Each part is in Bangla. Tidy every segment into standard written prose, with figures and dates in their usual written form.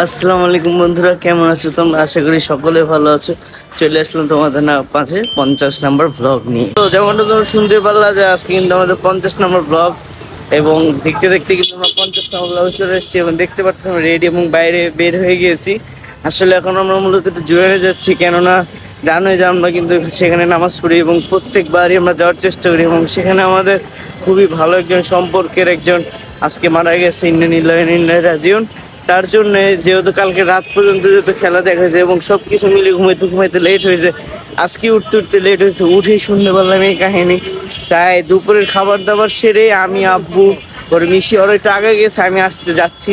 আসসালামু আলাইকুম বন্ধুরা, কেমন আছো তোমরা? আশা করি সকলে ভালো আছো। চলে আসলাম তোমাদের মাঝে 50 নম্বর ব্লগ নিয়ে। তো যেমনটা তোমরা শুনতে পারলা যে আজকে কিন্তু আমাদের 50 নম্বর ব্লগ, এবং দেখতে দেখতে কিন্তু আমরা 50 নম্বর ব্লগে চলে এসেছি এবং দেখতে পাচ্ছি আমরা রেডি এবং বাইরে বের হয়ে গিয়েছি। আসলে এখন আমরা মূলত একটু জোরে যাচ্ছি, কেননা জানোই যে আমরা কিন্তু সেখানে নামাজ পড়ি এবং প্রত্যেকবারই আমরা যাওয়ার চেষ্টা করি, এবং সেখানে আমাদের খুবই ভালো একজন সম্পর্কের একজন আজকে মারা গেছে, ইন্না রাজিউন। তার জন্য যেহেতু কালকে রাত পর্যন্ত যেহেতু খেলা দেখা হয়েছে এবং সব কিছু মিলে ঘুমাইতে ঘুমাইতে লেট হয়েছে, আজকে উঠতে উঠতে লেট হয়েছে, উঠেই শুনতে পারলাম এই কাহিনী। তাই দুপুরের খাবার দাবার সেরে আমি, আব্বু, ওর মিশি ওর একটু আগে গেছে, আমি আসতে যাচ্ছি।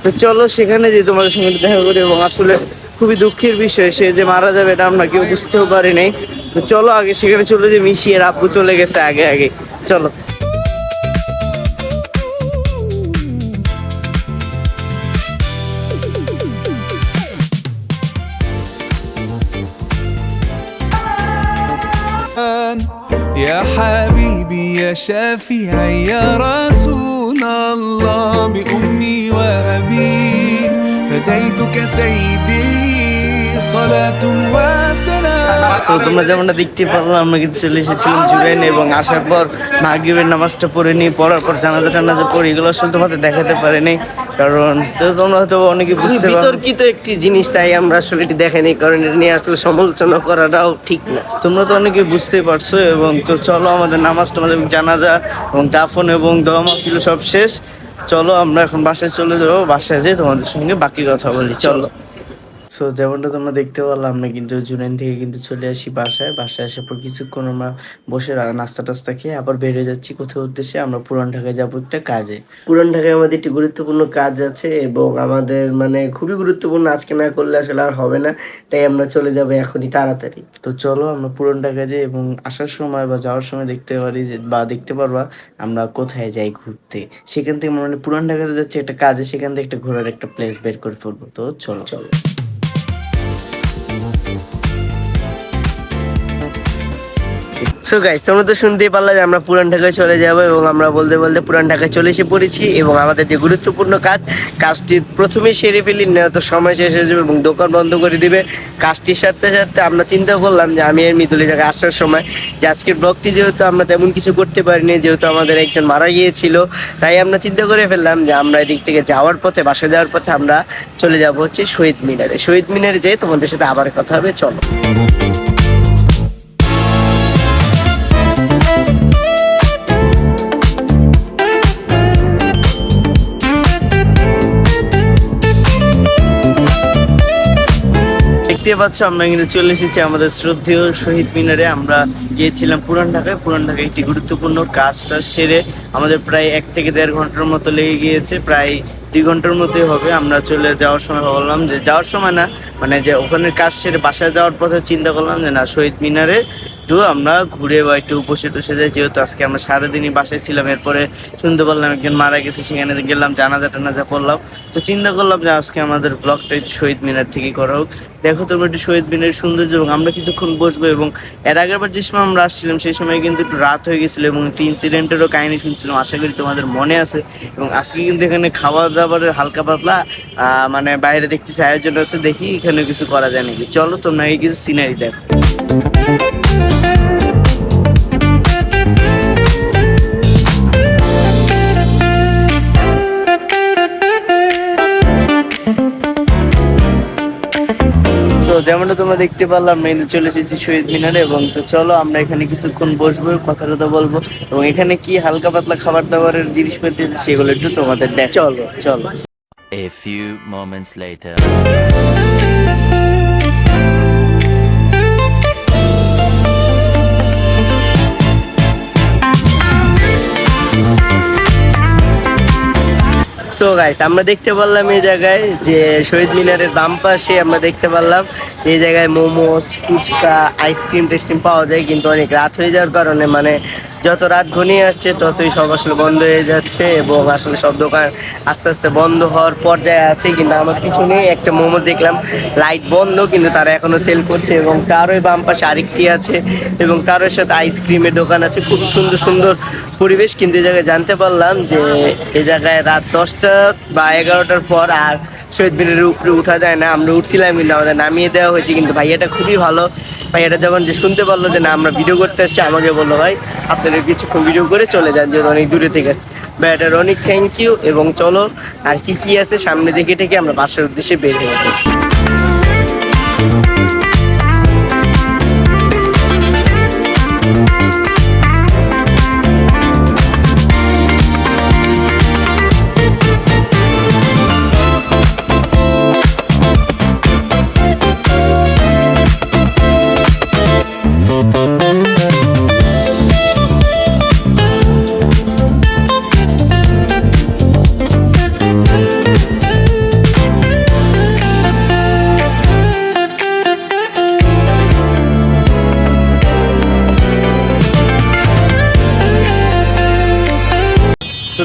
তো চলো সেখানে যে তোমাদের সঙ্গে দেখা করি। এবং আসলে খুবই দুঃখের বিষয়, সে যে মারা যাবে এটা আমরা কেউ বুঝতেও পারি নাই। তো চলো আগে সেখানে চলে, যে মিশি আর আব্বু চলে গেছে আগে আগে। চলো। يا حبيبي يا شافعي يا رسول الله بأمي وأبي فديتك سيدي صلاة وسلام। তোমরা যেমনটা দেখতে পারলাম, আমরা কিন্তু চলে এসেছিলাম জুরাইন, এবং আসার পর মাগরিবের নামাজটা পড়ে নিই, পড়ার পর জানাজা টানাজা পড়ি। এগুলো আসলে তোমাদের দেখাতে পারিনি, কারণ তো তোমরা হয়তো অনেকে বুঝতে পারো বিতর্কিত একটি জিনিস, তাই আমরা আসলে এটি দেখাইনি, কারণ এটা নিয়ে আসলে সমালোচনা করাটাও ঠিক না। তোমরা তো অনেকে বুঝতেই পারছো। এবং তো চলো আমাদের নামাজ টামাজ এবং জানাজা এবং দাফন এবং দোয়া মাহফিল সব শেষ। চলো আমরা এখন বাসায় চলে যাবো, বাসায় যেয়ে তোমাদের সঙ্গে বাকি কথা বলি। চলো। সো যেমনটা তোমরা দেখতে পারলাম, আমরা কিন্তু জুনাইন থেকে কিন্তু চলে আসি বাসায়। বাসায় আসার পর কিছুক্ষণ আমরা বসে নাস্তা টাস্তা খেয়ে আবার বের হয়ে যাচ্ছি কোথাও উদ্দেশ্যে। আমরা পুরান ঢাকায় যাবো একটা কাজে। পুরান ঢাকায় আমাদের একটি গুরুত্বপূর্ণ কাজ আছে, এবং আমাদের খুবই গুরুত্বপূর্ণ, আজকে না করলে আসলে আর হবে না। তাই আমরা চলে যাবো এখনই তাড়াতাড়ি। তো চলো আমরা পুরান ঢাকায় যাই, এবং আসার সময় বা যাওয়ার সময় দেখতে পারি যে বা দেখতে পারবা আমরা কোথায় যাই ঘুরতে। সেখান থেকে পুরান ঢাকাতে যাচ্ছি একটা কাজে, সেখান থেকে একটা ঘোরার একটা প্লেস বের করে ফেলবো। তো চলো চলো। সো গাইস, তোমরা তো শুনতেই পারলে যে আমরা পুরান ঢাকায় চলে যাব, এবং আমরা বলতে বলতে পুরান ঢাকায় চলে এসে পড়েছি। এবং আমাদের যে গুরুত্বপূর্ণ কাজটি প্রথমেই সেরে ফেলি, না তো সময় শেষ হয়ে যাবে এবং দোকান বন্ধ করে দিবে। কাজটি সারতে সারতে আমরা চিন্তা করলাম যে আমি আর মিতুলি জায়গায় আসার সময় যে আজকের ব্লগটি যেহেতু আমরা তেমন কিছু করতে পারিনি, যেহেতু আমাদের একজন মারা গিয়েছিল, তাই আমরা চিন্তা করে ফেললাম যে আমরা এদিক থেকে যাওয়ার পথে, বাসা যাওয়ার পথে আমরা চলে যাব হচ্ছে শহীদ মিনারে। শহীদ মিনারে যেয়ে তোমাদের সাথে আবার কথা হবে। চলো। দেখতে পাচ্ছ আমরা কিন্তু চলে এসেছি আমাদের শ্রদ্ধেয় শহীদ মিনারে। আমরা গিয়েছিলাম পুরান ঢাকায়। পুরান ঢাকায় একটি গুরুত্বপূর্ণ কাজটা সেরে আমাদের প্রায় 1 থেকে 1.5 ঘন্টার মতো লেগে গিয়েছে, প্রায় 2 ঘন্টার মতোই হবে। আমরা চলে যাওয়ার সময় ভাবলাম যে, যাওয়ার সময় না, যে ওখানে কাজ সেরে বাসায় যাওয়ার পথে চিন্তা করলাম যে না, শহীদ মিনারে একটু আমরা ঘুরে বা একটু বসে টসে যাই, যেহেতু আজকে আমরা সারাদিনই বাসায় ছিলাম। এরপরে শুনতে পারলাম একজন মারা গেছে, সেখানে গেলাম, জানাজা টানাজা করলাম। তো চিন্তা করলাম যে আজকে আমাদের ব্লগটা একটু শহীদ মিনার থেকে করা হোক। দেখো তোমরা একটু শহীদ মিনারের সৌন্দর্য, এবং আমরা কিছুক্ষণ বসবো। এবং এর আগের বার যে সময় আমরা আসছিলাম সেই সময় কিন্তু একটু রাত হয়ে গেছিলো, এবং একটি ইনসিডেন্টেরও কাহিনী শুনছিলাম, আশা করি তোমাদের মনে আছে। এবং আজকে কিন্তু এখানে খাওয়া দাওয়ারের হালকা পাতলা বাইরে দেখতেছি আয়োজন আছে, দেখি এখানে কিছু করা যায় নাকি। চলো তোমরা এই কিছু সিনারি দেখো। তো যেমনটা তোমরা দেখতে পারলাম, আমরা কিন্তু চলে এসেছি শহীদ মিনারে। এবং তো চলো আমরা এখানে কিছুক্ষণ বসবো, কথা টথা বলবো, এবং এখানে কি হালকা পাতলা খাবার দাবারের জিনিসপত্র সেগুলো একটু তোমাদের দেখ। চলো চলো। A few moments later. So guys, আমরা দেখতে পারলাম এই জায়গায় যে শহীদ মিনারের বাম পাশে আমরা দেখতে পারলাম এই জায়গায় মোমোস, ফুচকা, আইসক্রিম টেস্টিম পাওয়া যায়। কিন্তু অনেক রাত হয়ে যাওয়ার কারণে যত রাত ঘনিয়ে আসছে ততই সব আসলে বন্ধ হয়ে যাচ্ছে, এবং আসলে সব দোকান আস্তে আস্তে বন্ধ হওয়ার পর্যায়ে আছে। কিন্তু আমার পিছনে একটা মোমো দেখলাম, লাইট বন্ধ, কিন্তু তারা এখনো সেল করছে। এবং তারই বাম পাশে আরেকটি আছে, এবং তারও সাথে আইসক্রিমের দোকান আছে। খুব সুন্দর সুন্দর পরিবেশ। কিন্তু এই জায়গায় জানতে পারলাম যে এই জায়গায় রাত 10টা বা 11টার পর আর শহীদ মিনারের উপরে উঠা যায় না, আমরা উঠছিলাম কিন্তু আমাদের নামিয়ে দেওয়া হয়েছে। কিন্তু ভাইয়াটা খুবই ভালো, ভাইয়াটা যখন যে শুনতে পারলো যে না আমরা ভিডিও করতে আসছি, আমাকে বললো ভাই আপনারা কিছুক্ষণ ভিডিও করে চলে যান, যেহেতু অনেক দূরে থেকে আসছে। ভাইয়াটার অনেক থ্যাংক ইউ। এবং চলো আর কি কি আছে সামনে দিকে থেকে আমরা বাসার উদ্দেশ্যে বের হয়ে যাই।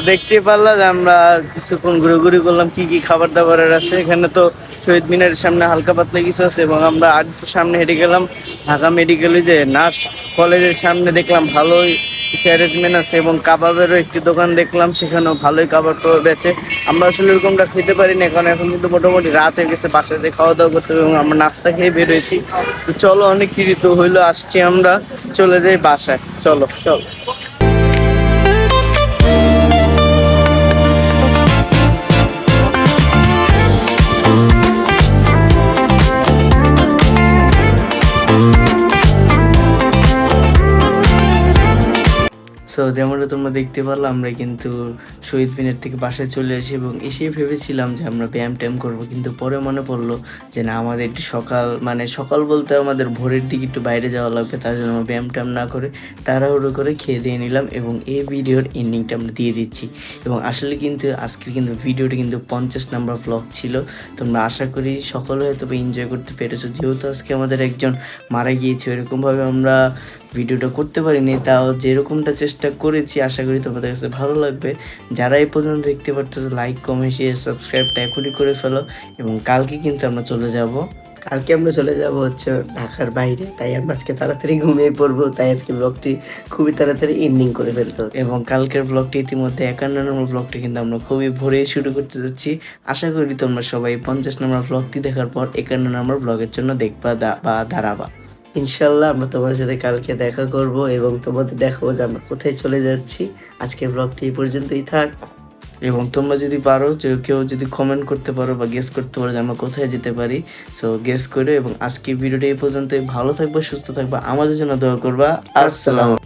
তো দেখতে পারলাম যে আমরা কিছুক্ষণ ঘুরে করলাম, কি কি খাবার দাবারের আছে এখানে। তো শহীদ মিনারের সামনে হালকা পাতলা কিছু আছে এবং আমরা আর একটু সামনে হেঁটে গেলাম ঢাকা মেডিকেলে, যে নার্স কলেজের সামনে দেখলাম ভালোই কিছু অ্যারেঞ্জমেন্ট আছে এবং কাবাবেরও একটি দোকান দেখলাম, সেখানেও ভালোই কাবাব টাবাব বেচে। আমরা আসলে এরকমটা খেতে পারি না এখন কিন্তু মোটামুটি রাত হয়ে গেছে, বাসাতে খাওয়া দাওয়া করতে হবে এবং আমরা নাস্তা খেয়ে বেরোয়েছি। তো চলো অনেক কৃত হইলো, আসছি আমরা, চলে যাই বাসায়। চলো চলো। সো যেমনটা তোমরা দেখতে পারলো, আমরা কিন্তু শহীদ মিনার থেকে বাসায় চলে আসি এবং এসে ভেবেছিলাম যে আমরা ব্যায়াম ট্যায়াম করবো, কিন্তু পরে মনে পড়লো যে না আমাদের একটু সকাল বলতে আমাদের ভোরের দিকে একটু বাইরে যাওয়া লাগবে, তার জন্য আমরা ব্যায়াম ট্যায়াম না করে তাড়াহুড়ো করে খেয়ে দিয়ে নিলাম এবং এই ভিডিওর এন্ডিংটা আমরা দিয়ে দিচ্ছি। এবং আসলে কিন্তু আজকের কিন্তু ভিডিওটা কিন্তু 50 নাম্বার ব্লগ ছিল। তোমরা আশা করি সকলে হয়তো এনজয় করতে পেরেছো, যেহেতু আজকে আমাদের একজন মারা গিয়েছে, এরকমভাবে আমরা ভিডিওটা করতে পারিনি, তাও যেরকমটা চেষ্টা করেছি আশা করি তোমাদের কাছে ভালো লাগবে। যারা এই পর্যন্ত দেখতে পারতো লাইক কমেন্ট শেয়ার সাবস্ক্রাইবটা এখনই করে ফেলো। এবং কালকে কিন্তু আমরা চলে যাব হচ্ছে ঢাকার বাইরে, তাই আমরা আজকে তাড়াতাড়ি ঘুমিয়ে পড়বো, তাই আজকে ব্লগটি খুবই তাড়াতাড়ি এন্ডিং করে ফেলতে হবে। এবং কালকের ব্লগটি ইতিমধ্যে 51 নম্বর ব্লগটি কিন্তু আমরা খুবই ভোরে শুরু করতে যাচ্ছি। আশা করি তোমরা সবাই 50 নম্বর ব্লগটি দেখার পর 51 নম্বর ব্লগের জন্য দেখবা বা দাঁড়াবা। ইনশাল্লাহ আমরা তোমাদের সাথে কালকে দেখা করব এবং তোমাদের দেখাবো যে আমরা কোথায় চলে যাচ্ছি। আজকের ব্লগটি এই পর্যন্তই থাক। এবং তোমরা যদি পারো, যে কেউ যদি কমেন্ট করতে পারো বা গেস করতে পারো যে আমরা কোথায় যেতে পারি, সো গেস করো। এবং আজকে ভিডিওটা এই পর্যন্তই। ভালো থাকবা, সুস্থ থাকবা, আমাদের জন্য দোয়া করবা। আসসালামু